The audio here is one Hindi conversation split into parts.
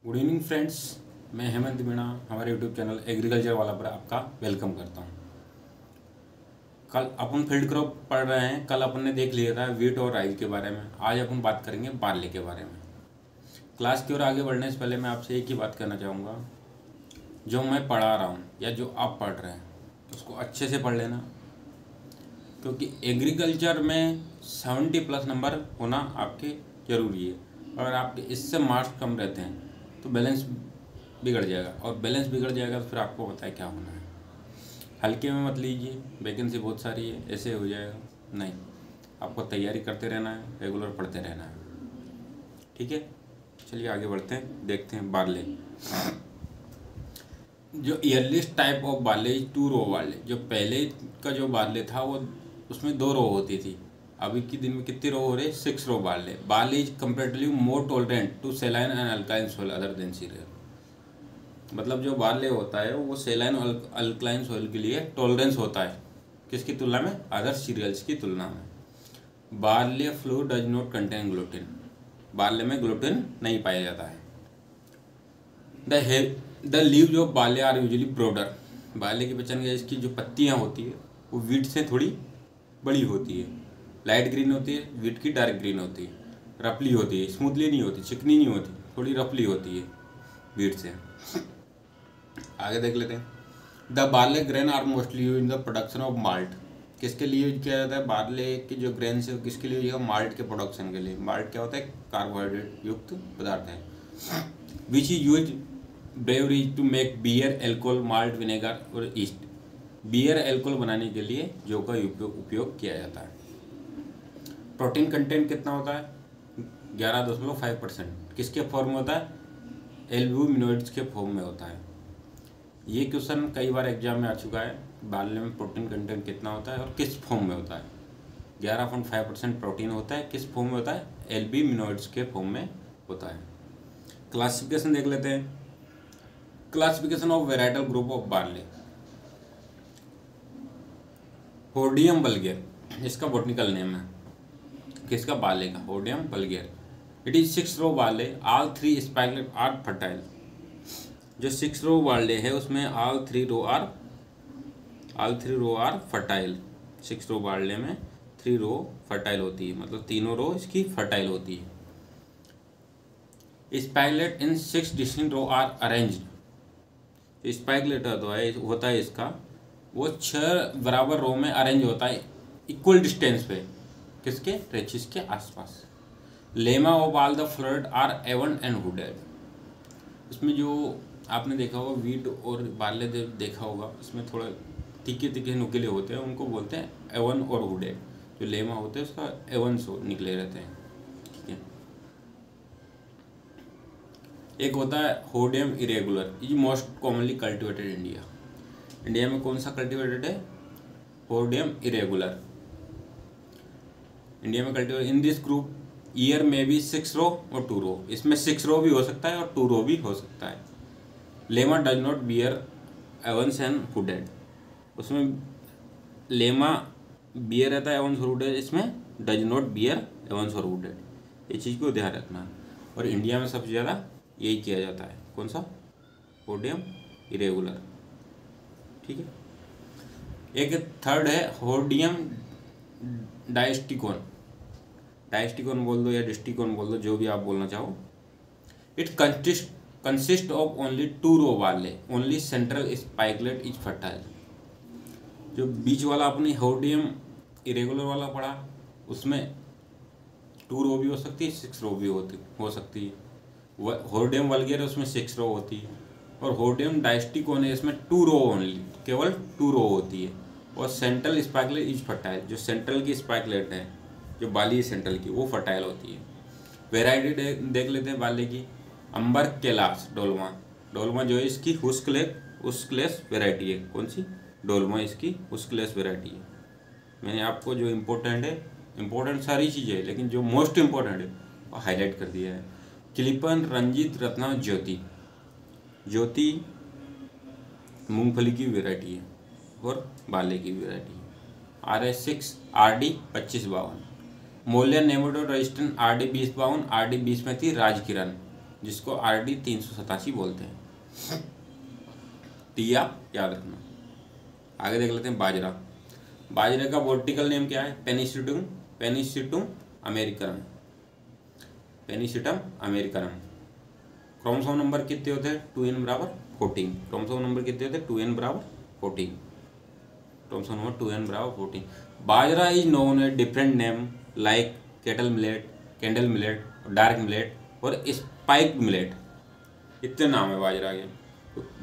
गुड इवनिंग फ्रेंड्स, मैं हेमंत मीणा हमारे यूट्यूब चैनल एग्रीकल्चर वाला पर आपका वेलकम करता हूं। कल अपन फील्ड क्रॉप पढ़ रहे हैं। कल अपन ने देख लिया था वीट और राइस के बारे में। आज अपन बात करेंगे बार्ले के बारे में। क्लास की ओर आगे बढ़ने से पहले मैं आपसे एक ही बात कहना चाहूँगा, जो मैं पढ़ा रहा हूँ या जो आप पढ़ रहे हैं उसको अच्छे से पढ़ लेना, क्योंकि एग्रीकल्चर में 70+ नंबर होना आपके ज़रूरी है। अगर आपके इससे मार्क्स कम रहते हैं तो बैलेंस बिगड़ जाएगा, और बैलेंस बिगड़ जाएगा तो फिर आपको पता है क्या होना है। हल्के में मत लीजिए, वैकेंसी बहुत सारी है, ऐसे हो जाएगा नहीं। आपको तैयारी करते रहना है, रेगुलर पढ़ते रहना है। ठीक है, चलिए आगे बढ़ते हैं, देखते हैं बार्ले। जो earliest type of barley 2 row barley, जो पहले का जो बार्ले था वो उसमें 2 रो होती थी। अभी के दिन में कितनी रो हो रही है? 6 row barley. Barley is comparatively more tolerant to saline and alkaline soil other than cereal. मतलब जो बार्ले होता है वो सेलाइन और अल्कलाइन सोइल के लिए टॉलरेंस होता है, किसकी तुलना में? अदर सीरियल्स की तुलना में। Barley flour does not contain gluten. Barley में ग्लूटेन नहीं पाया जाता है। The leaves of barley are usually broader. Barley की पहचान क्या है? इसकी जो पत्तियां होती है वो वीट से थोड़ी बड़ी होती है, लाइट ग्रीन होती है। वीट की डार्क ग्रीन होती है, रफली होती है, स्मूथली नहीं होती, चिकनी नहीं होती, थोड़ी रफली होती है वीट से। आगे देख लेते हैं। The barley grain are mostly use in the production of malt. किसके लिए यूज किया जाता है बार्ले के जो ग्रेन है? किसके लिए यूज होगा? माल्ट के प्रोडक्शन के लिए। माल्ट क्या होता है? कार्बोहाइड्रेट युक्त पदार्थ है। Which is use breweries to make beer, alcohol, malt, vinegar और ईस्ट। बियर, एल्कोहल बनाने के लिए जो का उपयोग किया जाता है। प्रोटीन कंटेंट कितना होता है? 11.5%। किसके फॉर्म में होता है? एल्ब्यूमिनोइड्स के फॉर्म में होता है। ये क्वेश्चन कई बार एग्जाम में आ चुका है। बार्ले में प्रोटीन कंटेंट कितना होता है और किस फॉर्म में होता है? 11.5% प्रोटीन होता है। किस फॉर्म में होता है? एल्ब्यूमिनोइड्स के फॉर्म में होता है। क्लासिफिकेशन देख लेते हैं। Classification of varietal group of barley. Hordeum vulgare इसका बॉटनिकल नेम है। किसका? बार्ले का। Hordeum vulgare. It is 6 row barley, all 3 spikelet are fertile. जो 6 रो बार्ले है उसमें all 3 row are fertile. 6 row barley में 3 रो फर्टाइल होती है, मतलब तीनों रो इसकी फर्टाइल होती है। Spikelet in 6 distinct row are arranged. Spikelet होता है इसका, वो 6 बराबर रो में अरेंज होता है, इक्वल डिस्टेंस पे। किसके? ट्रेचिस के आसपास। Lemma of all the floret are awned and hooded. इसमें जो आपने देखा होगा वीट और बार्ले देखा होगा, इसमें थोड़ा तीखे तीखे नुकीले होते हैं, उनको बोलते हैं एवन और हुडेड। जो लेमा होते हैं उसका एवन सो निकले रहते हैं। ठीक है। एक होता है Hordeum irregulare, is most commonly cultivated India. India में कौन सा कल्टिवेटेड है? Hordeum irregulare. इंडिया में cultivate in this group year में भी 6 रो और 2 रो। इसमें 6 रो भी हो सकता है और 2 रो भी हो सकता है। Lemma does not bear Evans and hooded. उसमें लेमा बियर रहता है एवंस और हुडेड, इसमें डज नॉट बियर एवंस और हुडेड। ये चीज़ को ध्यान रखना है। और इंडिया में सबसे ज़्यादा यही किया जाता है। कौन सा? होर्डियम इरेगुलर। ठीक है। एक थर्ड है होर्डियम डायस्टिकोन। डायस्टिकोन बोल दो या डिस्टिकोन बोल दो, जो भी आप बोलना चाहो। It consist of only 2 row barley, only central spikelet is fertile. जो बीच वाला अपनी होर्डियम इरेगुलर वाला पढ़ा, उसमें 2 रो भी हो सकती है, 6 रो भी हो सकती है। होर्डियम वल्गेर उसमें 6 रो होती है, और होर्डियम डायस्टिकोन है इसमें 2 रो ओनली, केवल 2 रो होती है। और सेंट्रल स्पाइकलेट इज फर्टाइल, जो सेंट्रल की स्पाइकलेट है, जो बाली है सेंट्रल की, वो फर्टाइल होती है। वेराइटी देख लेते हैं बाले की। अंबर कैलाश डोलमा। डोलमा जो है इसकी हुस्कलेस वेराइटी है। कौन सी? डोलमा इसकी हुस्कलेस वेराइटी है। मैंने आपको जो इम्पोर्टेंट सारी चीज़ें है, लेकिन जो मोस्ट इम्पोर्टेंट है वो हाईलाइट कर दिया है। क्लिपन, रंजीत, रत्ना, ज्योति। ज्योति मूंगफली की वेराइटी है और बाले की वेराइटी है। RS6 RD 2552। Molière nematode resistant RD 2052। RD 20 में थी राजकिरण। जिसको RD 387 बोलते हैं। तो ये आप याद रखना। आगे देख लेते हैं बाजरा। बाजरे का बॉटनिकल नेम क्या है? पेनिसिटम अमेरिकनम। पेनिसिटम अमेरिकनम। क्रोमोसोम नंबर कितने होते हैं? 2n बराबर 14। क्रोमोसोम नंबर कितने होते हैं? 2n बराबर 14। क्रोमोसोम नंबर 2n बराबर 14। Bajra is known a different name like cattle millet, candle millet, dark millet और स्पाइक मिलेट। इतने नाम है बाजरा के।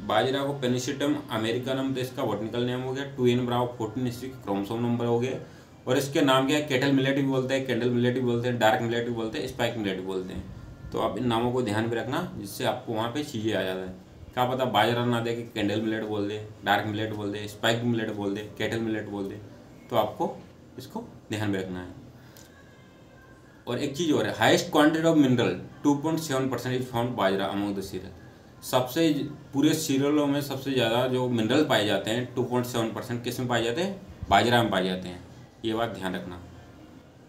बाजरा को पेनिसिटम अमेरिकनम तो इसका बॉटनिकल नेम हो गया, 2n बराबर 14 इसके क्रोमोसोम नंबर हो गए। और इसके नाम क्या है? केटल मिलेट भी बोलते हैं, कैंडल मिलेट भी बोलते हैं, डार्क मिलेट भी बोलते हैं, स्पाइक मिलेट भी बोलते हैं। तो आप इन नामों को ध्यान में रखना, जिससे आपको वहाँ पे चीज़ें आ जाता है। क्या पता बाजरा ना दे कि कैंडल मिलेट बोल दे, डार्क मिलेट बोल दे, स्पाइक मिलेट बोल दे, केटल मिलेट बोल दे। तो आपको इसको ध्यान में रखना है। और एक चीज़ और है, highest quantity of mineral 2.7% is found bajra among the cereal. सबसे पूरे सीरियलों में सबसे ज़्यादा जो मिनरल पाए जाते हैं 2.7% किस में पाए जाते हैं? बाजरा में पाए जाते हैं। ये बात ध्यान रखना,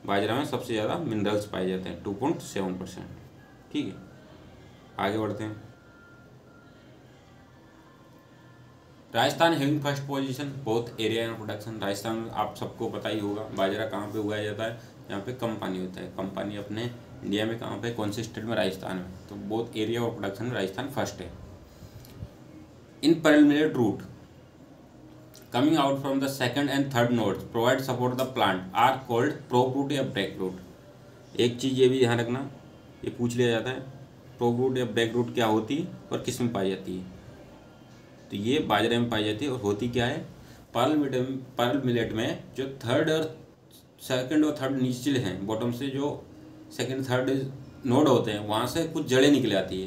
बाजरा में सबसे ज़्यादा मिनरल्स पाए जाते हैं 2.7%। ठीक है, आगे बढ़ते हैं। Rajasthan having first position both area and production. Rajasthan में आप सबको पता ही होगा बाजरा कहाँ पे उगाया जाता है, यहाँ पे कम पानी होता है। कम पानी अपने इंडिया में कहाँ पे? कौन से स्टेट में? राजस्थान में। तो बोथ एरिया और प्रोडक्शन में राजस्थान फर्स्ट है। In pearl millet root coming out from the second and third nodes provide support the plant are called prop root या ब्रेक रूट। एक चीज़ ये भी ध्यान रखना, ये पूछ लिया जाता है, प्रोप रूट या ब्रेक रूट क्या होती है और किस में पाई जाती है। तो ये बाजरे में पाई जाती है और होती क्या है? पर्ल मिलेट में जो थर्ड और सेकंड और थर्ड नीचे हैं, बॉटम से जो सेकंड थर्ड नोड होते हैं, वहाँ से कुछ जड़ें निकल आती है।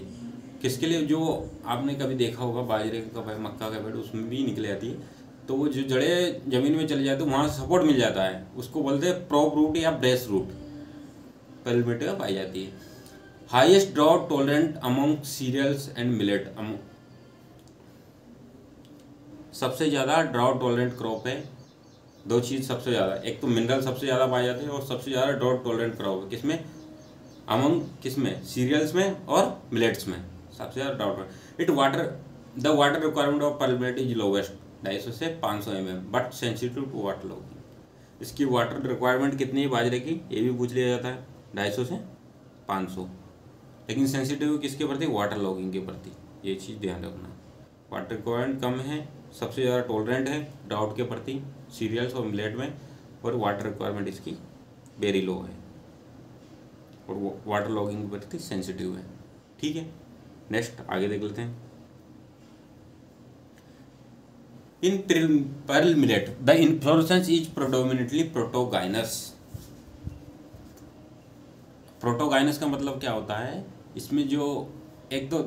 किसके लिए? जो आपने कभी देखा होगा बाजरे का पेड़, मक्का का पेड़, उसमें भी निकल आती है। तो वो जो जड़ें ज़मीन में चली जाती है, वहाँ से सपोर्ट मिल जाता है, उसको बोलते हैं प्रोप रूट या ब्रेस रूट। पर्ल मिलेट में पाई जाती है। Highest drought tolerant among cereals and millet. सबसे ज़्यादा ड्राउट टॉलरेंट क्रॉप है। दो चीज़ सबसे ज़्यादा, एक तो मिनरल सबसे ज़्यादा पाए जाते हैं और सबसे ज़्यादा ड्राउट टॉलरेंट क्रॉप है किसमें? अमंग किसमें? सीरियल्स में और मिलेट्स में सबसे ज़्यादा drought. The water requirement of pearl millet is lowest 250 से 500 mm but sensitive to water logging. इसकी वाटर रिक्वायरमेंट कितनी है बाजरे की? ये भी पूछ लिया जाता है, 250 से 500। लेकिन सेंसिटिव किसके प्रति? वाटर लॉगिंग के प्रति। ये चीज़ ध्यान रखना, वाटर रिक्वायरमेंट कम है, सबसे ज़्यादा टॉलरेंट है ड्राउट के प्रति सीरियल्स और मिलेट में, और वाटर रिक्वायरमेंट इसकी वेरी लो है और वाटर लॉगिंग के प्रति सेंसिटिव है। ठीक है, नेक्स्ट आगे देख लेते हैं। In pearl millet the inflorescence is predominantly protogynous. Protogynous का मतलब क्या होता है? इसमें जो एक तो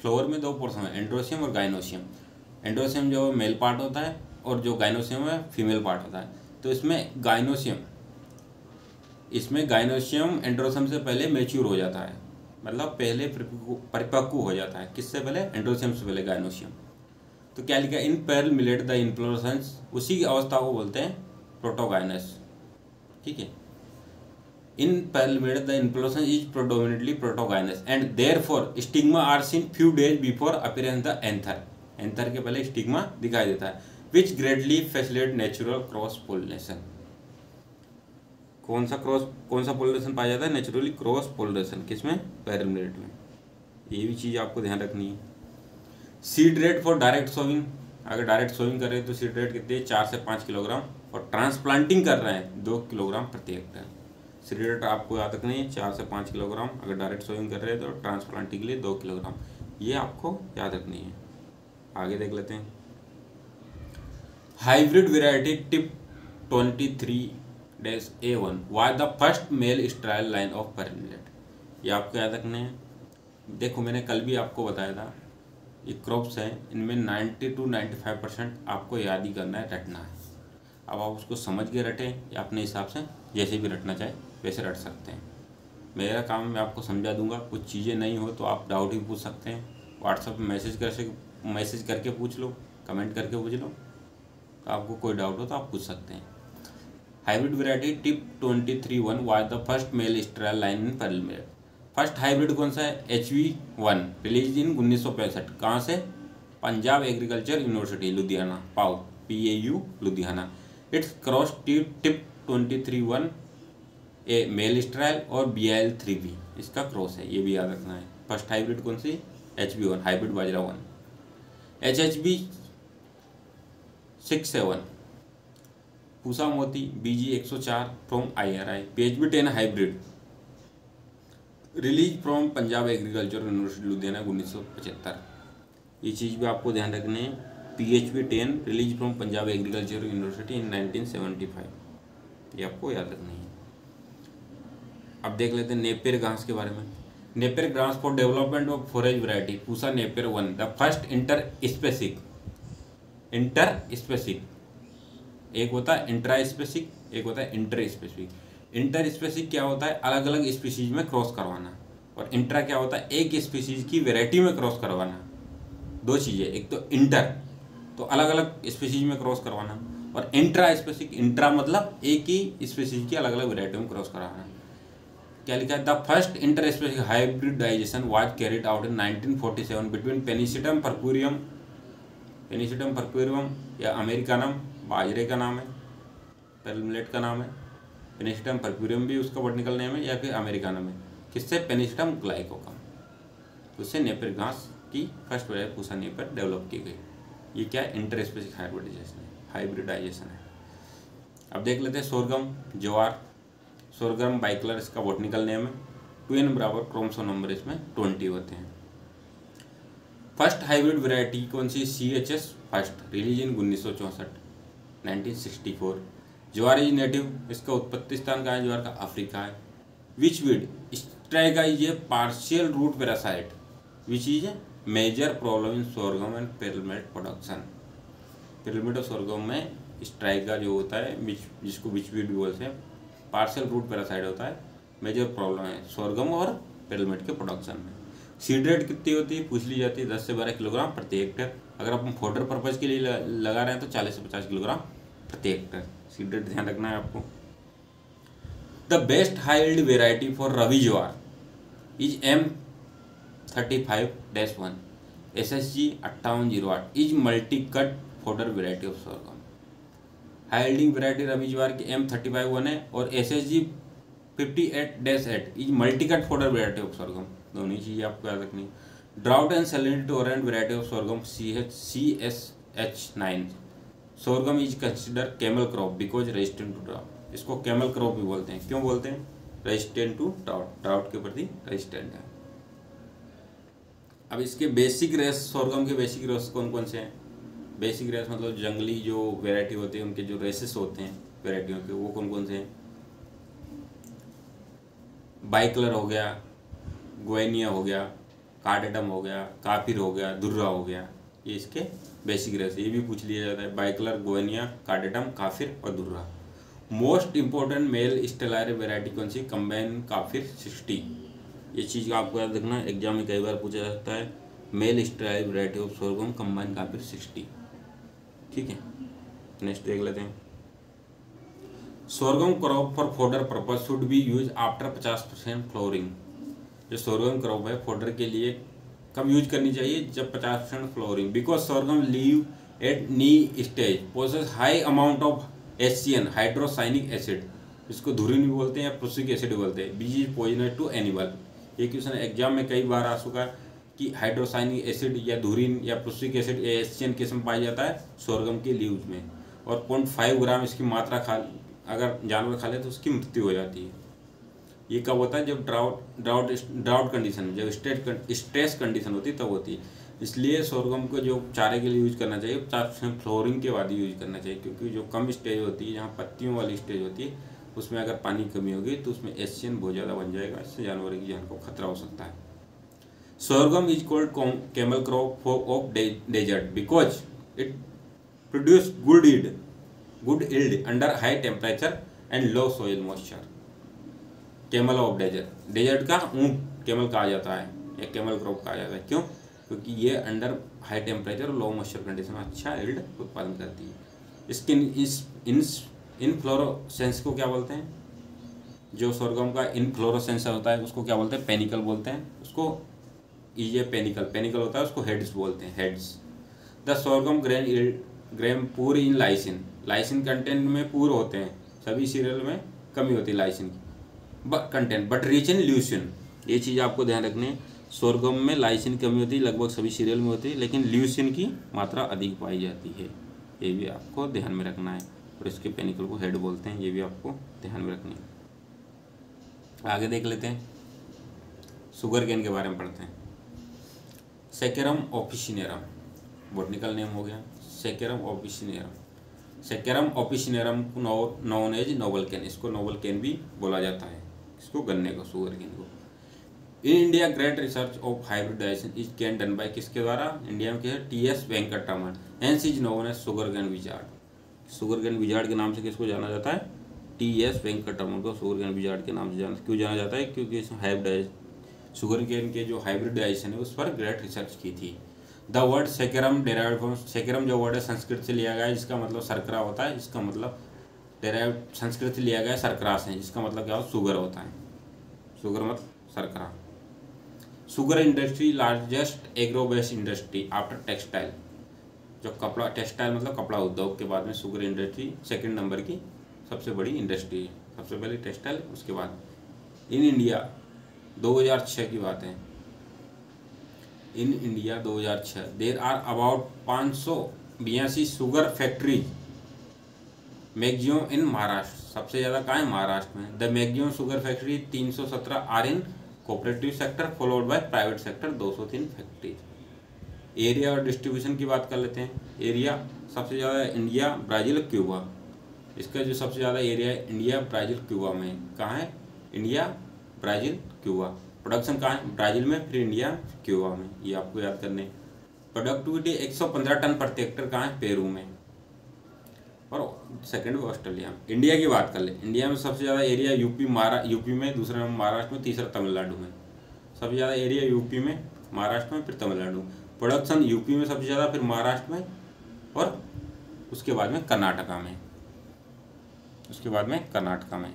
फ्लोर में दो पोर्शन है, एंड्रोसियम और गाइनोसियम। एंड्रोसियम जो मेल पार्ट होता है और जो गाइनोसियम है फीमेल पार्ट होता है। तो इसमें गाइनोसियम एंड्रोसियम से पहले मैच्योर हो जाता है, मतलब पहले परिपक्व हो जाता है। किससे पहले? एंड्रोसियम से पहले गाइनोसियम। तो क्या लिखा? In pearl millet the inflorescence, उसी की अवस्था को बोलते हैं प्रोटोगाइनस। ठीक है, in pearl millet the inflorescence is predominantly protogynous and therefore stigma are seen few days before appearance the anther. Anther के पहले स्टिग्मा दिखाई देता है, which greatly facilitate natural cross pollination. कौन सा पोलिनेशन पाया जाता है? Naturally cross pollination. किसमें? पर्ल मिलेट में। ये भी चीज़ आपको ध्यान रखनी है। Seed rate for direct sowing, अगर डायरेक्ट सोइंग कर रहे हैं तो सीड रेट कितनी है? 4 से 5 किलोग्राम, और ट्रांसप्लांटिंग कर रहे हैं 2 किलोग्राम प्रति हेक्टेयर। सीड रेट आपको याद रखनी है 4 से 5 किलोग्राम, अगर डायरेक्ट सोइंग कर रहे हैं तो ट्रांसप्लांटिंग के लिए 2 किलोग्राम। ये आपको याद रखनी है। आगे देख लेते हैं। Hybrid variety Tift 23-A1 was the first male sterile line of pearl millet. ये आपको याद रखने हैं। देखो मैंने कल भी आपको बताया था, ये क्रॉप्स हैं, इनमें 90 to 95% आपको याद ही करना है, रटना है। अब आप उसको समझ के रटें या अपने हिसाब से जैसे भी रटना चाहे वैसे रट सकते हैं। मेरा काम मैं आपको समझा दूंगा, कुछ चीज़ें नहीं हो तो आप डाउट भी पूछ सकते हैं। व्हाट्सएप में मैसेज करके पूछ लो, कमेंट करके पूछ लो, तो आपको कोई डाउट हो तो आप पूछ सकते हैं। Hybrid variety Tift 23-1 was the first male sterile line in pearl millet. First hybrid कौन सा है? HV1 release in 1965। कहाँ से? Punjab Agriculture University Ludhiana, PAU Ludhiana. It's cross Tift 23-1 A male sterile और BIL3B इसका क्रॉस है, ये भी याद रखना है। फर्स्ट हाइब्रिड कौन सी? HB1 हाइब्रिड बाजरा 1। HHB 67 पूसा मोती BG 104 from IRI। PHB 10 hybrid release from Punjab Agriculture University Ludhiana 1975। ये चीज़ भी आपको ध्यान रखनी है। PHB 10 release from Punjab Agriculture University in 1975, ये आपको याद रखनी है। अब देख लेते हैं नेपियर घास के बारे में। नेपियर घास for development of forage variety Pusa Napier 1 the first interspecific, एक होता है इंट्रा स्पेसिक, एक होता है इंटर स्पेसिफिक। इंटर स्पेसिक क्या होता है? अलग अलग स्पीशीज में क्रॉस करवाना, और इंट्रा क्या होता है? एक स्पीशीज की वैरायटी में क्रॉस करवाना। दो चीज़ें, एक तो इंटर तो अलग अलग स्पीशीज में क्रॉस करवाना, और इंट्रा स्पेसिक, इंट्रा मतलब एक ही स्पीशीज की अलग अलग वैरायटी में क्रॉस करवाना। क्या लिखा है? The first interspecific hybridization was carried out in 1947 between Pennisetum purpureum या अमेरिकानम बाजरे का नाम है, मिलेट का नाम है। पेनिसिटम परपुरियम भी उसका बॉटनिकल नेम है, या फिर अमेरिकानम है। किससे? पेनिसिटम ग्लाइकोकम। उससे नेपियर घास की first variety Pusa Napier develop की गई। ये क्या है? इंटर स्पेसिक हाइब्रिडाइजेशन है। अब देख लेते हैं सोरगम ज्वार। सोरगम बाइकलर इसका बॉटनिकल नेम है। 2n बराबर क्रोमोसोम नंबर इसमें 20 होते हैं। फर्स्ट हाइब्रिड वैरायटी कौन सी? CHS first release in 1964। Jowar is native, इसका उत्पत्ति स्थान कहाँ है? ज्वार का अफ्रीका है। Which weed Striga is a partial root parasite which is major problem in sorghum and pearl millet production. Pearl millet और सोरगम में स्ट्राइगा जो होता है, जिसको विच वीड भी बोलते हैं, पार्शियल रूट पैरासाइट होता है, मेजर प्रॉब्लम है सोरगम और पेर्लमेट के प्रोडक्शन में। सीड रेट कितनी होती है? पूछ ली जाती है। 10 से 12 किलोग्राम प्रति हेक्टेयर। अगर आप फोडर पर्पज के लिए लगा रहे हैं तो 40 से 50 किलोग्राम प्रति हेक्टेयर। सीड रेट ध्यान रखना है आपको। The best yield variety for rabi jowar is M35-1 SSG 5808 is multi cut fodder variety of sorghum. Yielding variety rabi jowar की M35-1 है, और SSG 58-8 is multi cut fodder variety of sorghum. दोनों ही चीज़ें आपको याद रखनी है। Drought and salinity tolerant variety of sorghum CSH9। Sorghum is consider camel crop because resistant to drought. इसको कैमल क्रॉप भी बोलते हैं। क्यों बोलते हैं? रेजिस्टेंट टू ड्राउट, ड्राउट के प्रति रेजिस्टेंट है। अब इसके बेसिक रेस, सोरगम के बेसिक रेस कौन कौन से हैं? बेसिक रेस मतलब जंगली जो वैरायटी होती है, उनके जो रेसेस होते हैं वैरायटियों के, वो कौन कौन से हैं? बाइकलर हो गया, गोएनिया हो गया, कार्डेटम हो गया, काफिर हो गया, दुर्रा हो गया। ये इसके बेसिक रेस, ये भी पूछ लिया जाता है। बाइकलर, गोएनिया, कार्डेटम, काफिर और दुर्रा। Most important mail sterile variety कौन सी? Combine Kafir 60। ये चीज़ आपको याद रखना, एग्जाम में कई बार पूछा जाता है। Male sterile variety of sorghum combine Kafir 60। ठीक है, नेक्स्ट देख लेते हैं। Sorghum crop for fodder purpose should be use after 50% flowering. जो सोरगम क्रॉप है फोडर के लिए कब यूज करनी चाहिए? जब 50% flowering. Because sorghum leave at knee stage possess high amount of HCN hydrocyanic acid, इसको धुरीन भी बोलते हैं या प्रुसिक एसिड बोलते हैं। बीज इज पॉइजनस टू एनिमल। ये क्वेश्चन एग्जाम में कई बार आ चुका है कि हाइड्रोसाइनिक एसिड या धुरीन या प्रुसिक एसिड या HCN किस्म पाया जाता है सोरगम के लीव्स में, और 0.5 ग्राम इसकी मात्रा अगर जानवर खा ले तो उसकी मृत्यु हो जाती है। ये कब होता है? जब ड्राउट कंडीशन, जब स्ट्रेस कंडीशन होती है तब होती है। इसलिए सोरगम को जो चारे के लिए यूज करना चाहिए 50% फ्लोरिंग के बाद ही यूज करना चाहिए, क्योंकि जो कम स्टेज होती है, जहाँ पत्तियों वाली स्टेज होती है, उसमें अगर पानी की कमी होगी तो उसमें HCN बहुत ज़्यादा बन जाएगा, इससे जानवर की जान को खतरा हो सकता है। Sorghum is called camel crop of desert because it produce good yield under high temperature and low soil moisture. Camel of desert का ऊंट कैमल कहा जाता है या कैमल क्रॉप कहा जाता है। क्यों? क्योंकि ये अंडर हाई टेम्परेचर और लो मॉइस्चर कंडीशन में अच्छा yield उत्पादन करती है। इसके इनफ्लोरोसेंस को क्या बोलते हैं? जो सोरगम का इनफ्लोरेसेंस होता है उसको क्या बोलते हैं, पेनिकल बोलते हैं उसको। ये पेनिकल पेनिकल होता है उसको हेड्स बोलते हैं, हेड्स। द सोरगम ग्रेन पूर इन लाइसिन, लाइसिन कंटेंट में पूर होते हैं, सभी सीरियल में कमी होती है लाइसिन की content, but rich in leucine. ये चीज़ आपको ध्यान रखनी है, सोरगम में लाइसिन की कमी होती है, लगभग सभी सीरियल में होती है, लेकिन ल्यूसिन की मात्रा अधिक पाई जाती है, ये भी आपको ध्यान में रखना है। और इसके पेनिकल को हेड बोलते हैं, ये भी आपको ध्यान में रखनी है। आगे देख लेते हैं, शुगर केन के बारे में पढ़ते हैं। सेकेरम ऑफिसिनेरम बॉटनिकल नेम हो गया, Saccharum officinarum. Saccharum officinarum known as noble cane, इसको नोबल केन भी बोला जाता है, इसको गन्ने को, शुगर केन को। In India great research of hybridization is can done by, किसके द्वारा, इंडिया में क्या है, T S. Venkataraman, hence is known as sugar cane wizard. Sugar cane wizard के नाम से किसको जाना जाता है, टी.एस. वेंकटरमन को शुगर केन विजार्ड के नाम से क्यों जाना जाता है, क्योंकि शुगर केन के जो हाइब्रिडाइजेशन है उस पर ग्रेट रिसर्च की थी। The word saccharum derived from, saccharum जो वर्ड है संस्कृत से लिया गया है, जिसका मतलब शर्करा होता है, इसका मतलब डेराइव्ड संस्कृत से लिया गया है शर्करा से, जिसका मतलब क्या होता, शुगर होता है, शुगर मतलब शर्करा। Sugar industry largest agro based industry after textile, जो कपड़ा, टेक्सटाइल मतलब कपड़ा उद्योग के बाद में शुगर इंडस्ट्री सेकंड नंबर की सबसे बड़ी इंडस्ट्री है, सबसे पहले टेक्सटाइल उसके बाद। इन इंडिया 2006 की बात है, in India 2006 there are about 582 sugar factory, maximum in Maharashtra, सबसे ज़्यादा कहाँ है, महाराष्ट्र में। The maximum sugar factory 317 are in cooperative sector followed by private sector 203 factory. Area और डिस्ट्रीब्यूशन की बात कर लेते हैं। एरिया सबसे ज़्यादा इंडिया, ब्राज़ील, क्यूबा, इसका जो सबसे ज़्यादा एरिया है इंडिया, ब्राज़ील, क्यूबा में। कहाँ है, इंडिया, ब्राज़ील, क्यूबा। प्रोडक्शन कहाँ है, ब्राज़ील में, फिर इंडिया, क्यूबा में, ये आपको याद करने। प्रोडक्टिविटी 115 टन प्रति हेक्टर कहाँ है, पेरू में, और सेकंड में ऑस्ट्रेलिया में। इंडिया की बात कर ले, इंडिया में सबसे ज़्यादा एरिया यूपी में, दूसरा नंबर महाराष्ट्र में, तीसरा तमिलनाडु में। सबसे ज़्यादा एरिया यूपी में, महाराष्ट्र में, फिर तमिलनाडु। प्रोडक्शन यूपी में सबसे ज़्यादा, फिर महाराष्ट्र में, और उसके बाद में कर्नाटका में, उसके बाद में कर्नाटका में।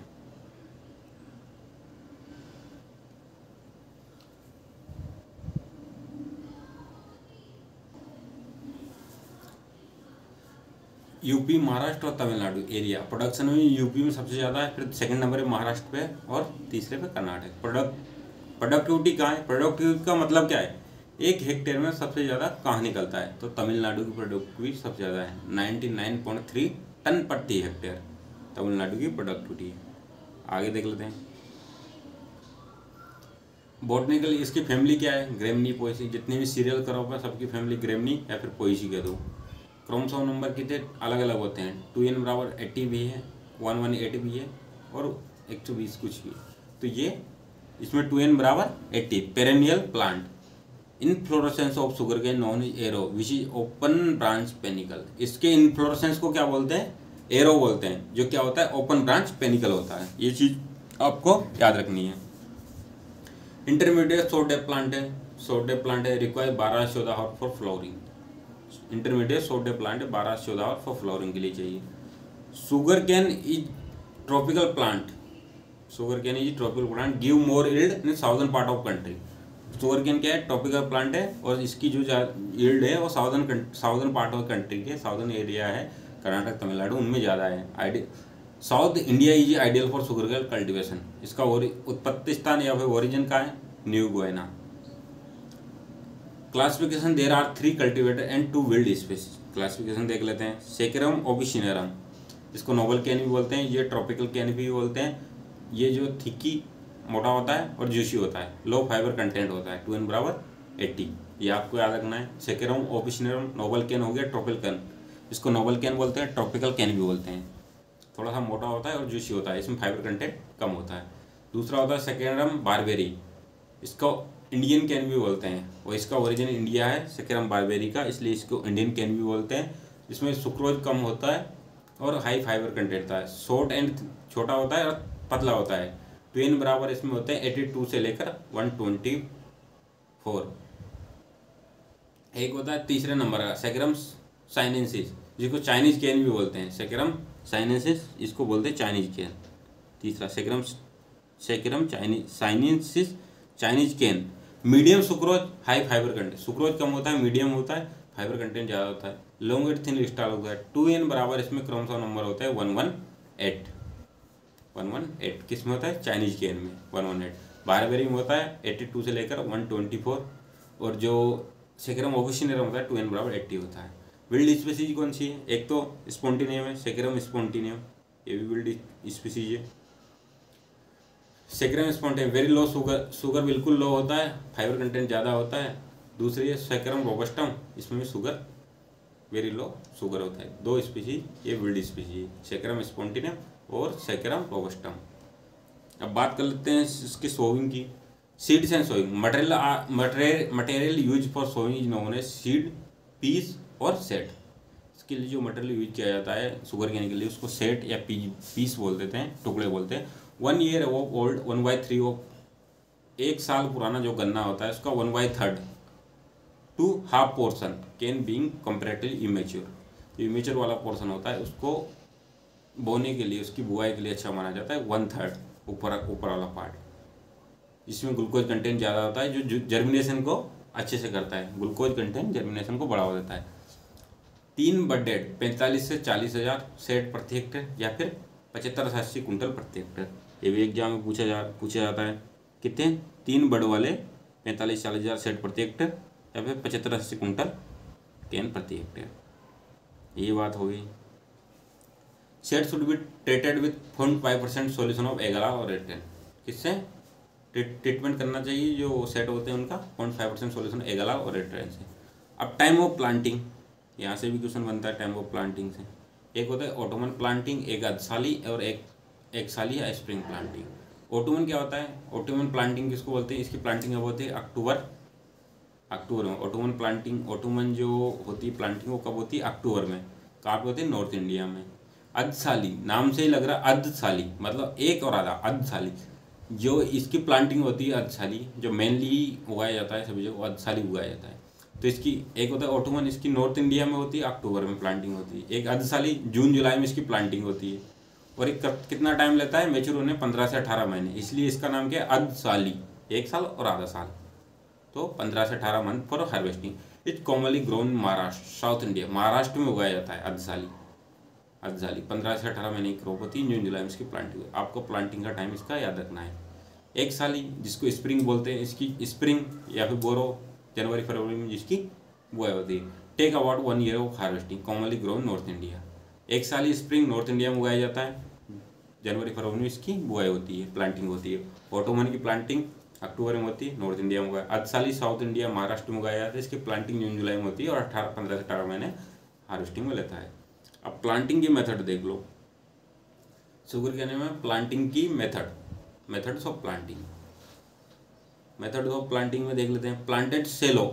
यूपी, महाराष्ट्र और तमिलनाडु एरिया प्रोडक्शन में यूपी में सबसे ज़्यादा है, फिर सेकंड नंबर है महाराष्ट्र पे, और तीसरे पे कर्नाटक। प्रोडक्टिविटी कहाँ है, प्रोडक्टिविटी का मतलब क्या है, एक हेक्टेयर में सबसे ज़्यादा कहाँ निकलता है, तो तमिलनाडु की प्रोडक्टिविटी सबसे ज़्यादा है, 99.3 टन प्रति हेक्टेयर तमिलनाडु की प्रोडक्टिविटी है। आगे देख लेते हैं, बॉटनिकल, इसकी फैमिली क्या है, ग्रेमनी पोएसी। जितने भी सीरियल क्रॉप है सबकी फैमिली ग्रेमनी या फिर पोएसी कह दो। क्रोमोसोम नंबर कितने अलग अलग होते हैं, 2n बराबर 80 भी है, 118 भी है, और 120 कुछ भी। तो ये इसमें 2n बराबर 80। Perennial plant, inflorescence of sugar cane known is arrow which is open branch panicle. इसके इनफ्लोरेसेंस को क्या बोलते हैं, एरो बोलते हैं, जो क्या होता है, ओपन ब्रांच पेनिकल होता है। ये चीज़ आपको याद रखनी है। इंटरमीडिएट शॉर्ट डेप प्लांट है, शॉर्ट डेप प्लांट है, रिक्वायर 12 से 14 hour for flowering. Intermediate short day plant है, 12 से 14 आवर फॉर फ्लावरिंग के लिए चाहिए। Sugar cane is tropical plant, sugar cane is tropical plant, give more yield in southern part of country. Sugar cane क्या है, ट्रॉपिकल प्लांट है, और इसकी जो यील्ड है वो साउदर्न पार्ट ऑफ कंट्री के, साउदर्न एरिया है, कर्नाटक, तमिलनाडु, उनमें ज़्यादा है। South India is ideal for sugar cane cultivation. इसका उत्पत्ति स्थान या फिर ओरिजिन का है, New Guinea. Classification, there are 3 cultivator and 2 wild species. Classification देख लेते हैं। सेकेरम ओबिसिनेरम, इसको नोबल कैन भी बोलते हैं, ये ट्रॉपिकल कैन भी बोलते हैं। ये जो थिकी मोटा होता है और जूसी होता है, लो फाइबर कंटेंट होता है, 2n बराबर 80, ये आपको याद रखना है। सेकेरम ओबिसिनेरम नोबल कैन हो गया, ट्रॉपिकल कैन, इसको नोबल कैन बोलते हैं, ट्रॉपिकल कैन भी बोलते हैं। थोड़ा सा मोटा होता है और जूसी होता है, इसमें फाइबर कंटेंट कम होता है। दूसरा होता है सेकेरम बारबेरी, इसको इंडियन कैन भी बोलते हैं, और इसका ओरिजिन इंडिया है सेकेरम बारबेरी का, इसलिए इसको इंडियन कैन भी बोलते हैं। इसमें सुक्रोज कम होता है और हाई फाइबर कंटेंट होता है, शॉर्ट एंड छोटा होता है और पतला होता है। 2n बराबर इसमें होते हैं 82 से लेकर 124। एक होता है तीसरे नंबर का सेकेरम साइनेंसिस, जिसको चाइनीज कैन भी बोलते हैं, सेकेरम साइनेंसिस इसको बोलते हैं चाइनीज कैन। तीसरा Saccharum Saccharum sinensis, Chinese cane. Medium sucrose, high fibre content, sucrose कम होता है, मीडियम होता है, फाइबर कंटेंट ज़्यादा होता है, लॉन्ग एंड थिन स्टाल होता है। 2N बराबर इसमें क्रोमोसोम नंबर होता है 118, 118 किस में होता है, चाइनीज केन में 118। बारबेरी में होता है 82 से लेकर 124, और जो सेकेरम ऑफिशियनरम होता है 2N बराबर 80 होता है। विल्ड स्पीसीज कौन सी है, एक तो स्पॉन्टिनियम है, सेकेरम स्पॉन्टिनियम, ये भी विल्ड स्पीसीज है। Saccharum spontaneum very low sugar, sugar बिल्कुल लो होता है, फाइबर कंटेंट ज़्यादा होता है। दूसरी है सेकेरम रोबस्टम, इसमें भी शुगर वेरी लो शुगर होता है। दो स्पीसीज ये विल्ड स्पीसीज है, सेकेरम स्पॉन्टिनियम और सेकेरम रोबस्टम। अब बात कर लेते हैं इसके सोविंग की। Seeds and sowing, material use for sowing is known as seed, piece और सेट। इसके लिए जो मटेरियल यूज किया जाता है शुगर केन के लिए उसको सेट या पीस बोल देते हैं, टुकड़े बोलते हैं। 1 ईयर ऑफ ओल्ड 1/3 ऑफ, 1 साल पुराना जो गन्ना होता है उसका 1/3 to half portion can being comparatively immature. जो इमेच्योर वाला पोर्सन होता है उसको बोने के लिए, उसकी बुआई के लिए अच्छा माना जाता है 1/3 ऊपर वाला पार्ट, जिसमें ग्लूकोज कंटेंट ज़्यादा होता है, जो जर्मिनेशन को अच्छे से करता है। ग्लूकोज कंटेंट जर्मिनेशन को बढ़ावा देता है। 3 बडेड 45 से 40,000 सेट प्रति हेक्टेयर, या फिर 75 से 80 कुंटल प्रति हेक्टेयर। ये भी एग्जाम में पूछा जाता है। कितने, 3 बड़ वाले 45 से 40,000 सेट प्रति हेक्टेयर, या फिर 75 से 80 कुंटल केन प्रति हेक्टेयर। ये बात हो गई। Sett should be treated with 0.5% solution of Agallol और रेटेन। किससे ट्रीटमेंट करना चाहिए जो सेट होते हैं उनका, 0.5% सोल्यूशन एगालाल और रेटेन से। अब टाइम ऑफ प्लांटिंग, यहाँ से भी क्वेश्चन बनता है टाइम ऑफ प्लांटिंग से। एक होता है ऑटोमन प्लांटिंग, एक अर्धसाली और एक साली या स्प्रिंग प्लांटिंग। ऑटोमन क्या होता है, ऑटोमन प्लांटिंग किसको बोलते हैं, इसकी प्लांटिंग कब होती है, अक्टूबर में। ऑटोमन प्लांटिंग, ऑटोमन जो होती है प्लांटिंग वो कब होती है, अक्टूबर में। कहाँ पे होती है, नॉर्थ इंडिया में। अर्धसाली, नाम से ही लग रहा है अर्धसाली, मतलब एक और आधा, अर्धसाली। जो इसकी प्लांटिंग होती है अर्धसाली, जो मेनली उगाया जाता है सभी जगह अर्धसाली उगाया जाता है। तो इसकी एक होता है ऑटोमन, इसकी नॉर्थ इंडिया में होती है, अक्टूबर में प्लांटिंग होती है। एक अर्धसाली जून जुलाई में इसकी प्लांटिंग होती है। और एक कितना टाइम लेता है मैच्योर होने, 15 से 18 महीने, इसलिए इसका नाम क्या है, अर्धसाली, 1 साल और आधा साल। तो 15 से 18 month for harvesting. It's commonly grown Maharashtra, south India, Maharashtra में उगाया जाता है अर्धसाली। 15 से 18 महीने की क्रॉप होती है, जून जुलाई में इसकी प्लांटिंग। आपको प्लांटिंग का टाइम इसका याद रखना है। एक साली जिसको स्प्रिंग बोलते हैं, इसकी स्प्रिंग या फिर बोरो जनवरी फरवरी में जिसकी बुआई होती है। Take about 1 year of harvesting, commonly grown north India. एक साली स्प्रिंग नॉर्थ इंडिया में उगाया जाता है, जनवरी फरवरी में इसकी बुआई होती है, प्लांटिंग होती है। ऑटोमन की प्लांटिंग अक्टूबर में होती है, नॉर्थ इंडिया में उगाया। अर्धसाली साउथ इंडिया महाराष्ट्र में उगाया जाता है, इसकी प्लांटिंग जून जुलाई में होती है और 15 से 18 महीने हार्वेस्टिंग में लेता है। अब प्लांटिंग की मेथड देख लो, शुगर केन में प्लांटिंग की methods of planting. Method of planting में देख लेते हैं। प्लांटेड सेलो,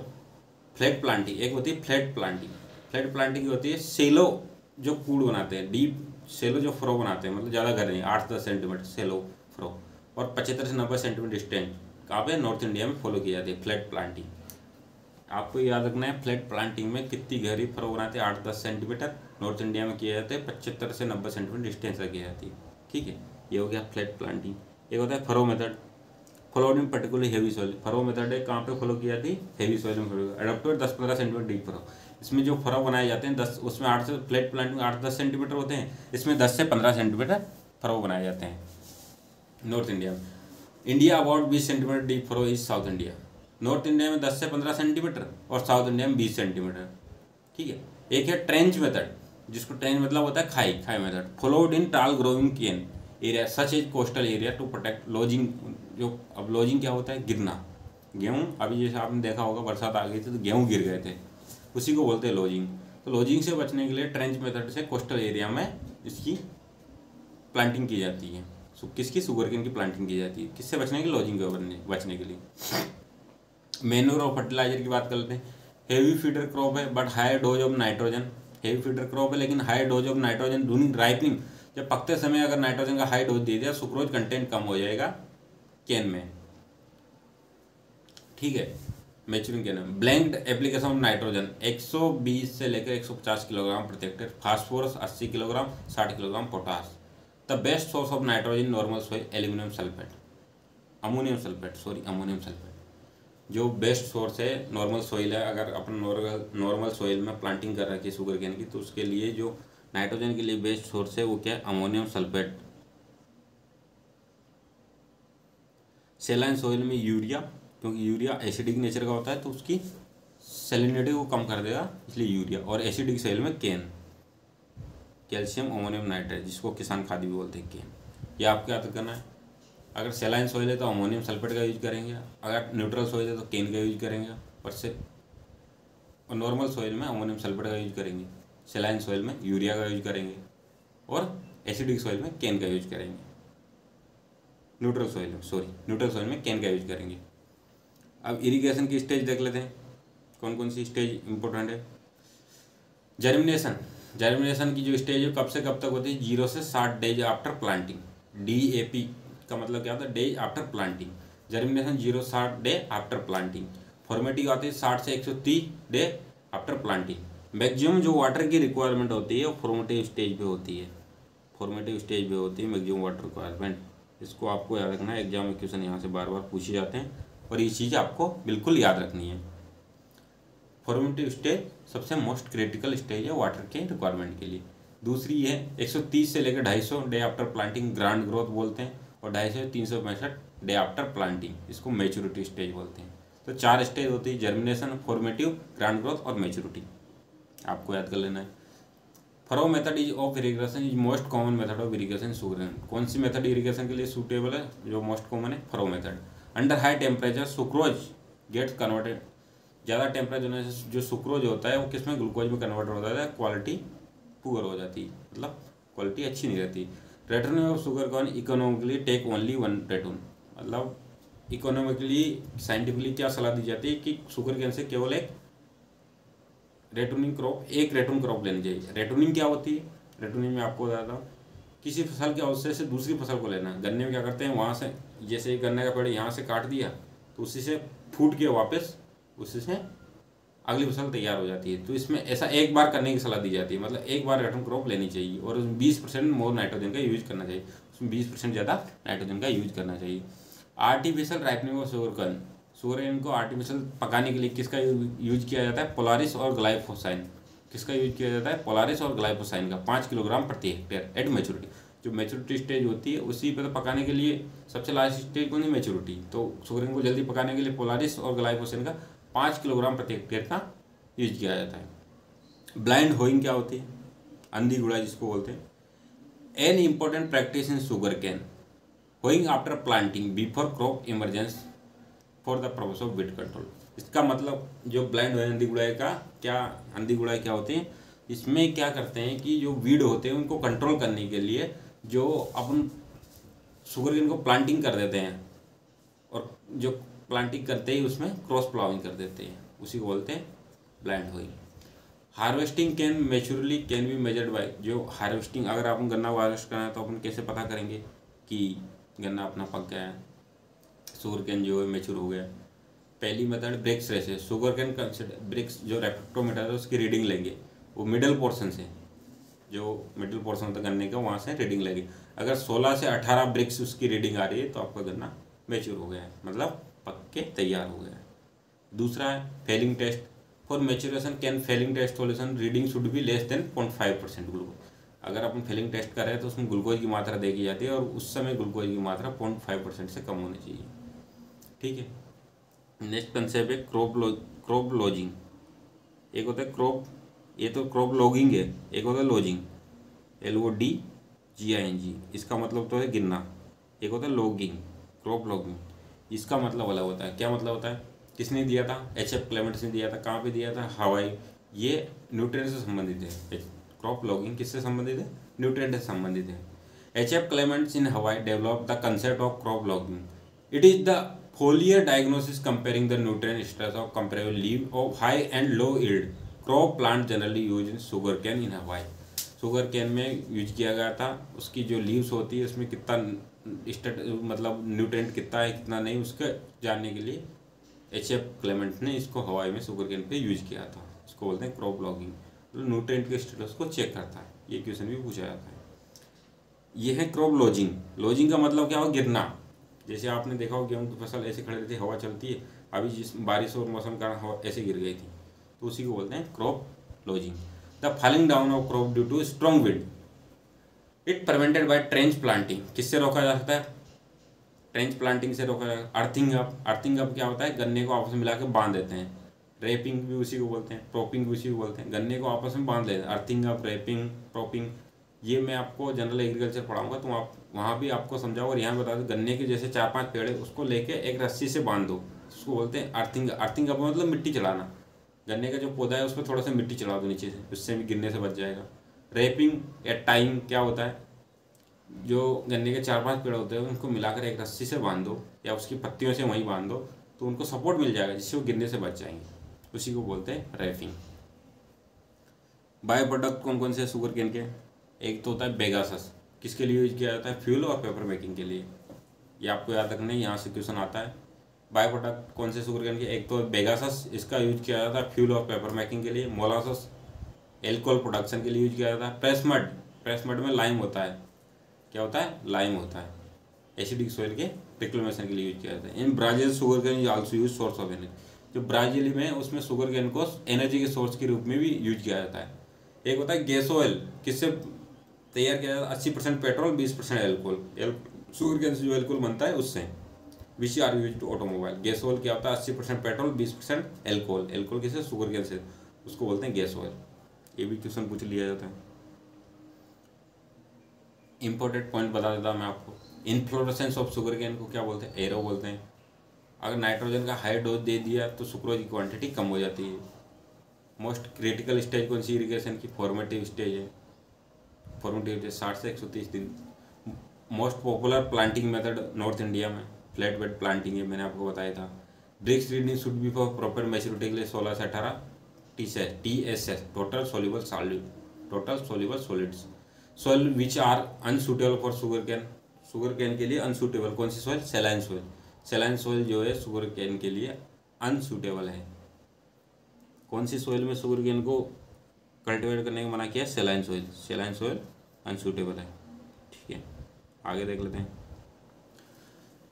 फ्लैट प्लांटिंग एक होती है, फ्लैट प्लांटिंग। फ्लैट प्लांटिंग होती है सेलो जो कूड़ बनाते हैं, डीप सेलो जो फ्रो बनाते हैं, मतलब ज़्यादा घर नहीं, 8-10 सेंटीमीटर सेलो फ्रो, और 75 से 90 सेंटीमीटर डिस्टेंस कहाँ पे, नॉर्थ इंडिया में फॉलो की जाती है फ्लैट प्लांटिंग। आपको याद रखना है फ्लैट प्लांटिंग में कितनी गहरी फ्रो बनाते हैं, 8-10 सेंटीमीटर। नॉर्थ इंडिया में किया जाता है 75 से 90 सेंटीमीटर डिस्टेंस तक की जाती है। ठीक है, ये हो गया फ्लैट प्लांटिंग। एक होता है फरो मेथड, फॉलोड इन particular heavy soil. Furrow method है कहाँ पे फॉलो की जाती है, हेवी सॉइल में follow. Adopted 10-15 centimetre deep furrow. इसमें जो फरो बनाए जाते हैं 10, उसमें 8 से, फ्लैट प्लांट में 8-10 सेंटीमीटर होते हैं, इसमें 10 से 15 सेंटीमीटर फरो बनाए जाते हैं नॉर्थ इंडिया में। India about 20 centimetre deep furrow is south India. North India में 10 से 15 सेंटीमीटर और साउथ इंडिया में 20 सेंटीमीटर। ठीक है। एक है ट्रेंच मेथड, जिसको ट्रेंच मतलब होता है खाई method. Followed in tall growing cane area such as coastal area to protect lodging. जो अब लॉजिंग क्या होता है, गिरना। गेहूँ अभी जैसे आपने देखा होगा बरसात आ गई थी तो गेहूँ गिर गए थे, उसी को बोलते हैं लॉजिंग। तो लॉजिंग से बचने के लिए ट्रेंच मेथड से कोस्टल एरिया में इसकी प्लांटिंग की जाती है। किसकी, शुगर केन की प्लांटिंग की जाती है। किससे बचने के लिए, लॉजिंग के बचने के लिए। मैन्योर और फर्टिलाइजर की बात कर लेते हैं। हेवी फीडर क्रॉप है but high dose of nitrogen. Heavy feeder crop है लेकिन high dose of nitrogen during ripening. जब पकते समय अगर नाइट्रोजन का हाई डोज दे दिया, सुक्रोज कंटेंट कम हो जाएगा केन में। ठीक है। मैच्योरिंग केन में ब्लैंक्ड एप्लीकेशन ऑफ नाइट्रोजन 120 से लेकर 150 किलोग्राम प्रति hectare. Phosphorus 80 kilogram, 60 kilogram potash. The best source of nitrogen normal soil aluminium sulphate. Ammonium sulphate जो बेस्ट सोर्स है नॉर्मल सॉइल है। अगर अपन नॉर्मल सॉइल में प्लांटिंग कर रखी है शुगर केन की, तो उसके लिए जो नाइट्रोजन के लिए बेस्ट सोर्स है वो क्या है, अमोनियम सल्फेट। सेलाइन सॉइल में यूरिया, क्योंकि यूरिया एसिडिक नेचर का होता है तो उसकी सैलिनिटी को कम कर देगा, इसलिए यूरिया। और एसिडिक सॉइल में केन, कैल्शियम अमोनियम नाइट्रेट, जिसको किसान खाद भी बोलते हैं, केन। ये आपको याद करना है। अगर सेलाइन सॉइल है तो अमोनियम सल्फेट का यूज करेंगे, अगर न्यूट्रल सॉइल है तो केन का यूज करेंगे, और नॉर्मल सॉइल में अमोनियम सल्फेट का यूज करेंगे, सेलाइन सॉइल में यूरिया का यूज करेंगे, और एसिडिक सॉइल में केन का यूज करेंगे। न्यूट्रल सॉइल में केन का यूज करेंगे। अब इरिगेशन की स्टेज देख लेते हैं, कौन कौन सी स्टेज इंपॉर्टेंट है। जर्मिनेशन की जो स्टेज है कब से कब तक होती है, 0 से 60 डेज आफ्टर प्लांटिंग। DAP का मतलब क्या होता है, डेज आफ्टर प्लांटिंग। जर्मिनेशन 0 से 60 डे आफ्टर प्लांटिंग। फॉर्मेटिव आती है 60 से 130 डे आफ्टर प्लांटिंग। मैक्सिमम जो वाटर की रिक्वायरमेंट होती है वो फॉर्मेटिव स्टेज पे होती है। मैक्सिमम वाटर रिक्वायरमेंट, इसको आपको याद रखना है। एग्जाम में क्वेश्चन यहाँ से बार बार पूछे जाते हैं और ये चीज़ आपको बिल्कुल याद रखनी है। फॉर्मेटिव स्टेज सबसे मोस्ट क्रिटिकल स्टेज है वाटर के रिक्वायरमेंट के लिए। दूसरी है 130 से लेकर 250 day after planting, grand growth बोलते हैं, और 250 से 365 डे आफ्टर प्लांटिंग, इसको मैच्योरिटी स्टेज बोलते हैं। तो 4 स्टेज होती है, जर्मिनेशन, फॉर्मेटिव, ग्रांड ग्रोथ और मैच्योरिटी, आपको याद कर लेना है। Furrow method is of irrigation is most common method of irrigation sugar. कौन सी मेथड इरिगेशन के लिए सूटेबल है, जो मोस्ट कॉमन है, furrow method. Under high temperature sucrose gets converted. ज़्यादा टेम्परेचर होने से जो सुक्रोज होता है वो किसमें, ग्लूकोज में कन्वर्ट हो जाता है, क्वालिटी पुअर हो जाती है, मतलब क्वालिटी अच्छी नहीं रहती। Ratooning of sugar corn economically take only 1 ratoon, मतलब इकोनॉमिकली साइंटिफिकली क्या सलाह दी जाती है कि शुगर केन से केवल एक रेटूनिंग क्रॉप, एक रेटून क्रॉप लेनी चाहिए। रेटूनिंग क्या होती है, रेटूनिंग में आपको बताता हूँ, किसी फसल के अवशेष से दूसरी फसल को लेना। गन्ने में क्या करते हैं, वहाँ से जैसे गन्ने का पेड़ यहाँ से काट दिया तो उसी से फूट के वापस उसी से अगली फसल तैयार हो जाती है। तो इसमें ऐसा एक बार करने की सलाह दी जाती है, मतलब एक बार रेटून क्रॉप लेनी चाहिए, और उसमें 20% मोर नाइट्रोजन का यूज करना चाहिए, उसमें 20% ज़्यादा नाइट्रोजन का यूज करना चाहिए। Artificial ripening of sugarcane, sugarcane को आर्टिफिशियल पकाने के लिए किसका यूज किया जाता है, पोलारिस और ग्लाइफोसाइन। किसका यूज किया जाता है, पोलारिस और ग्लाइफोसाइन का, 5 किलोग्राम प्रति हेक्टेयर एट मैच्योरिटी। जो मैच्योरिटी स्टेज होती है उसी पर तो पकाने के लिए सबसे लास्ट स्टेज कौन सी, मैच्योरिटी। तो शुगरकेन को जल्दी पकाने के लिए पोलारिस और ग्लाइफोसाइन का 5 किलोग्राम प्रति हेक्टेयर का यूज किया जाता है। ब्लाइंड होइंग क्या होती है, अंधी गुड़ाई जिसको बोलते हैं। An important practice in sugar cane, hoeing after planting before crop emergence for the purpose of weed control. इसका मतलब जो ब्लाइंड हो अंधी गुड़ाई का क्या, अंधी गुड़ाई क्या होती है, इसमें क्या करते हैं कि जो वीड होते हैं उनको कंट्रोल करने के लिए जो अपन शुगर केन को प्लांटिंग कर देते हैं, और जो प्लांटिंग करते ही उसमें क्रॉस प्लाविंग कर देते हैं, उसी को बोलते हैं blind hoeing. Harvesting can maturely can be measured by, जो हार्वेस्टिंग, अगर अपन गन्ना हार्वेस्ट करना है तो अपन कैसे पता करेंगे कि गन्ना अपना पक गया है, शुगर केन जो है मैच्योर हो गया। पहली मेथड ब्रिक्स रेस है, शुगर केन ब्रिक्स जो रेफ्रेक्टोमीटर है उसकी रीडिंग लेंगे, वो मिडल पोर्शन से, जो मिडिल पोर्शन होता है गन्ने का, वहाँ से रीडिंग लेंगे। अगर 16 से 18 ब्रिक्स उसकी रीडिंग आ रही है तो आपका गन्ना मैच्योर हो गया है, मतलब पक के तैयार हो गया है। दूसरा है Fehling test, for maturation cane Fehling test solution reading should be less than 0.5% glucose. अगर अपन फेलिंग टेस्ट कर रहे हैं तो उसमें ग्लूकोज की मात्रा देखी जाती है, और उस समय ग्लूकोज की मात्रा 0.5% से कम होनी चाहिए, ठीक है। नेक्स्ट कंसेप्ट है क्रॉप लॉजिंग। एक होता है क्रॉप, ये तो क्रॉप लॉगिंग है, एक होता है लॉजिंग, LODGING, इसका मतलब तो है गिनना। एक होता है लॉगिंग, क्रॉप लॉगिंग, इसका मतलब अलग होता है। क्या मतलब होता है, किसने दिया था, HF क्लेमेंट्स ने दिया था। कहाँ पे दिया था, हवाई। ये न्यूट्रिएंट से संबंधित है, क्रॉप लॉगिंग किससे संबंधित है, न्यूट्रिएंट से संबंधित है। HF क्लेमेंट्स इन हवाई develop the concept of crop logging. It is the foliar diagnosis comparing the nutrient status of comparable leaf of high and low yield crop plant generally used in sugarcane in Hawaii। Sugar cane में यूज किया गया था, उसकी जो लीव्स होती है उसमें कितना मतलब न्यूट्रिएंट कितना है कितना नहीं, उसके जानने के लिए HF क्लेमेंट ने इसको हवाई में शुगर केन पे यूज किया था। इसको बोलते हैं क्रॉप लॉगिंग, तो न्यूट्रिएंट के स्टेटस को चेक करता है। ये क्वेश्चन भी पूछा जाता है। ये है क्रॉप लॉजिंग। लॉजिंग का मतलब क्या हो, गिरना। जैसे आपने देखा हो गेहूँ की फसल ऐसे खड़ी रहती है, हवा चलती है, अभी जिस बारिश और मौसम के कारण हवा ऐसे गिर गई थी, तो उसी को बोलते हैं crop lodging. The falling down of crop due to strong wind it prevented by trench planting. किससे रोका जा सकता है? ट्रेंच प्लांटिंग से रोका जाएगा। अर्थिंग अप, अर्थिंग अप क्या होता है? गन्ने को आपस में मिला के बांध देते हैं। रैपिंग भी उसी को बोलते हैं, प्रोपिंग भी उसी को बोलते हैं, गन्ने को आपस में बांध लेते हैं। अर्थिंग अप, रैपिंग, प्रोपिंग, ये मैं आपको जनरल एग्रीकल्चर पढ़ाऊंगा, तो आप वहाँ भी आपको समझाओ। और यहाँ बता दो, गन्ने के जैसे 4-5 पेड़ है, उसको लेके एक रस्सी से बांध दो, उसको बोलते हैं अर्थिंग। अर्थिंग अप मतलब मिट्टी चढ़ाना। गन्ने का जो पौधा है उसमें थोड़ा सा मिट्टी चढ़ा दो नीचे से, उससे भी गिरने से बच जाएगा। रैपिंग या टाइंग क्या होता है? जो गन्ने के 4-5 पेड़ होते हैं उनको मिलाकर एक रस्सी से बांध दो या उसकी पत्तियों से वहीं बांध दो, तो उनको सपोर्ट मिल जाएगा जिससे वो गिरने से बच जाएंगे। उसी को बोलते हैं रैपिंग। बायो प्रोडक्ट कौन कौन से शुगर केन के? एक तो होता है बेगासस, किसके लिए यूज किया जाता है? फ्यूल और पेपर मेकिंग के लिए। ये आपको याद रखना है, यहाँ से क्वेश्चन आता है। बायो प्रोडक्ट कौन से शुगर केन के? एक तो बेगासस, इसका यूज किया जाता है फ्यूल और पेपर मेकिंग के लिए। मोलासस एल्कोहल प्रोडक्शन के लिए यूज किया जाता है। प्रेसमड, प्रेसमड में लाइम होता है। क्या होता है? लाइम होता है। एसिडिक सॉइल के रिक्लेमेशन के लिए यूज किया जाता है। In Brazil sugar cane is also use source of energy. जो ब्राजील में उसमें शुगर केन को एनर्जी के सोर्स के रूप में भी यूज किया जाता है। एक होता है गैस ऑयल, किससे तैयार किया जाता है? 80% पेट्रोल, 20% एल्कोहल। शुगर केन से जो एल्कोहल बनता है उससे। Which are use to automobile. Gas oil क्या होता है? 80% पेट्रोल, 20% एल्कोहल। एल्कोहल किससे? शुगर केन से, उसको बोलते हैं गैस ऑयल। ये भी क्वेश्चन पूछ लिया जाता है। इंपॉर्टेंट पॉइंट बता देता मैं आपको। इन्फ्लोरेसेंस ऑफ शुगर केन को क्या बोलते हैं? एरो बोलते हैं। अगर नाइट्रोजन का हाई डोज दे दिया तो सुक्रोज की क्वांटिटी कम हो जाती है। मोस्ट क्रिटिकल स्टेज कौन सी इरिगेशन की? फॉर्मेटिव स्टेज है। फॉर्मेटिव स्टेज 60 से 130 दिन। Most popular planting method north India में फ्लैट बेड प्लांटिंग है, मैंने आपको बताया था। Brix reading should be for proper maturity के लिए 16 से 18 TSS total soluble solid, total soluble solids. Soil which are unsuitable for sugar cane. Sugar cane के लिए अनसूटेबल कौन सी soil? Saline soil. Saline soil जो है शुगर केन के लिए अनसूटेबल है। कौन सी सोइल में शुगर केन को कल्टीवेट करने का मना किया? सेलाइन सोइल। सेलाइन सोइल अनसूटेबल है। ठीक है, आगे देख लेते हैं।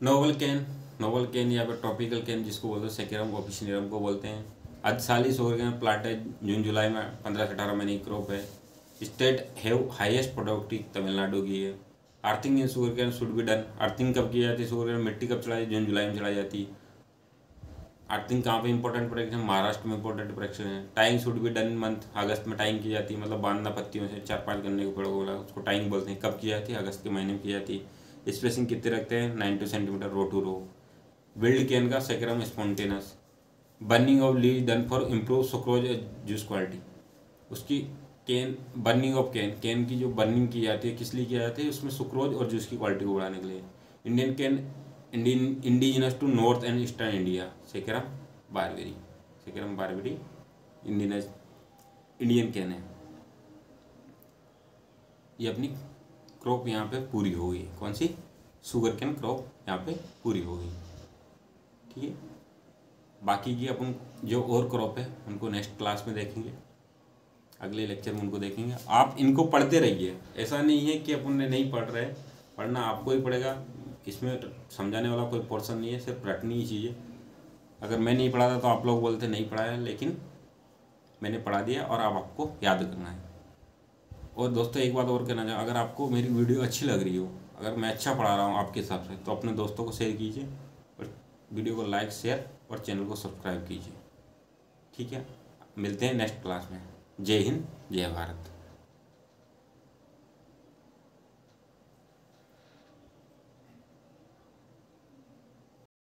नोवल केन, नोवल केन या फिर ट्रॉपिकल केन जिसको बोलते हैं, सेकेरम ऑफिशियरम को बोलते हैं। अर्धसाली शुगर केन प्लांटेड जून जुलाई में 15 से 18 महीने की क्रॉप है। State have highest productive Tamil Nadu की है। Earthing in sugar cane should be done. Earthing कब की जाती है शुगर केन? मिट्टी कब चढ़ाई? जून जुलाई में चढ़ाई जाती है। अर्थिंग कहाँ पे इंपॉर्टेंट प्रोडक्शन है? महाराष्ट्र में इंपॉर्टेंट प्रोडक्शन है। Tying should be done month, अगस्त में टाइंग की जाती है, मतलब बांधना पत्तियों से 4-5 गन्ने को पेड़ को बोला, उसको टाइंग बोलते हैं। कब की जाती है? अगस्त के महीने में की जाती है। स्पेसिंग कितने रखते हैं? 92 centimetre row to row. Wild cane का Saccharum spontaneum. Burning of leave done for improve sucrose juice quality. उसकी केन, बर्निंग ऑफ केन, केन की जो बर्निंग की जाती है किस लिए की जाती है? उसमें सुक्रोज और जूस की क्वालिटी को बढ़ाने के लिए। Indian cane indigenous to north and eastern India, Saccharum barberi. Saccharum barberi Indian cane है। ये अपनी क्रॉप यहाँ पे पूरी हो गई। कौन सी? शुगर केन क्रॉप यहाँ पे पूरी हो गई। ठीक है, बाकी की अपन जो और क्रॉप है उनको नेक्स्ट क्लास में देखेंगे, अगले लेक्चर में उनको देखेंगे। आप इनको पढ़ते रहिए, ऐसा नहीं है कि अपन ने नहीं पढ़ रहे, पढ़ना आपको ही पड़ेगा। इसमें समझाने वाला कोई पोर्शन नहीं है, सिर्फ रटनी ही चाहिए। अगर मैं नहीं पढ़ा था तो आप लोग बोलते नहीं पढ़ाया, लेकिन मैंने पढ़ा दिया और अब आपको याद करना है। और दोस्तों एक बात और कहना चाहूँ, अगर आपको मेरी वीडियो अच्छी लग रही हो, अगर मैं अच्छा पढ़ा रहा हूँ आपके हिसाब से, तो अपने दोस्तों को शेयर कीजिए और वीडियो को लाइक, शेयर और चैनल को सब्सक्राइब कीजिए। ठीक है, मिलते हैं नेक्स्ट क्लास में। जय हिंद, जय भारत।